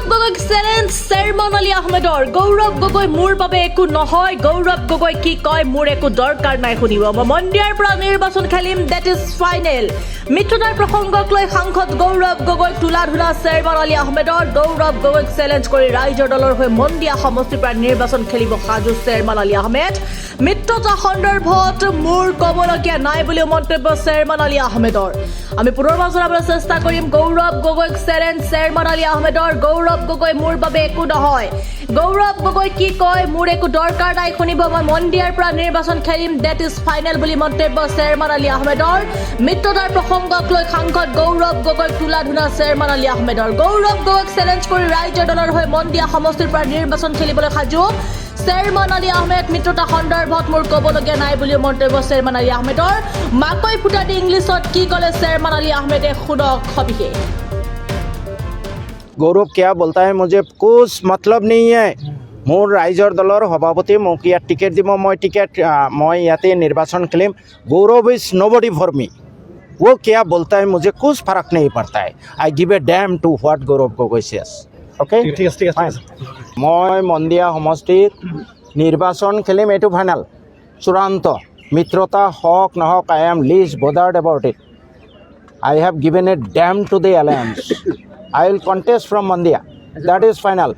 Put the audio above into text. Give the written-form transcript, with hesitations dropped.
Gogoi challenge চেয়াৰমান Ali আহমেদৰ গৌৰৱ গগৈ মোৰ বাবে একো নহয় গৌৰৱ গগৈ কি কয় মোৰ একো দৰকাৰ নাই শুনিব মই মন্দিয়াৰ পৰা নিৰ্বাচন খেলিম দ্যাট ইজ ফাইনেল মিত্ৰতাৰ প্ৰসংগক লৈ সাংসদ গৌৰৱ গগৈ তুলা ধুলা চেয়াৰমান আলী আহমেদৰ গৌৰৱ গগৈক চ্যালেঞ্জ কৰি ৰাইজৰ দলৰ হৈ মন্দিয়া সমষ্টিৰ পৰা নিৰ্বাচন খেলিব সাজু চেয়াৰমান আলী আহমেদ মিত্ৰতা সন্দৰ্ভত মোৰ ক'বলগীয়া নাই বুলি মন্তব্য চেয়াৰমান আলী আহমেদৰ আমি পুনৰবাৰ জনাবলৈ চেষ্টা কৰিম গৌৰৱ গগৈক চ্যালেঞ্জ চেয়াৰমান আলী আহমেদৰ গৌৰৱ গগৈ মোৰ বাবে একো নহয় গৌৰৱ গগৈ কি কয় মোৰ একো দৰকাৰ নাই শুনিব মই মন্দিয়াৰ পৰা নিৰ্বাচন খেলিম দ্যাট ইজ ফাইনেল বুলি মন্তব্য চেয়াৰমান আলী আহমেদৰ মিত্ৰতাৰ প্ৰসংগক লৈ সাংসদ গৌৰৱ গগৈক তুলা ধুনা চেয়াৰমান আলী আহমেদৰ গৌৰৱ গগৈক চ্যালেঞ্জ কৰি ৰাইজৰ দলৰ হৈ মন্দিয়া সমষ্টিৰ পৰা নিৰ্বাচন খেলিবলৈ সাজু চেয়াৰমান আলী আহমেদ মিত্ৰতা সন্দৰ্ভত মোৰ ক'বলগীয়া নাই বুলি মন্তব্য চেয়াৰমান আলী আহমেদৰ মাকৈ ফুটা দি ইংলিছত কি ক'লে চেয়াৰমান আলী আহমেদে শুনক সবিশেষ गौरव क्या बोलता है मुझे कुछ मतलब नहीं है मोर राइजर दलर सभापति मोक इतना टिकेट दी मैं टिकेट मैं इते निर्वाचन खेलिम गौरव इज नोबडी फॉर मी वो क्या बोलता है मुझे कुछ फर्क नहीं पड़ता है I give a damn to what Gaurav Gogoi says okay मैं मन्दिया समष्टित निर्वाचन खेलिम एटू फाइनल चूड़ान्त मित्रता हक नहक I am least bothered about it I have given a damn to the alliance I will contest from Mondia. That is final.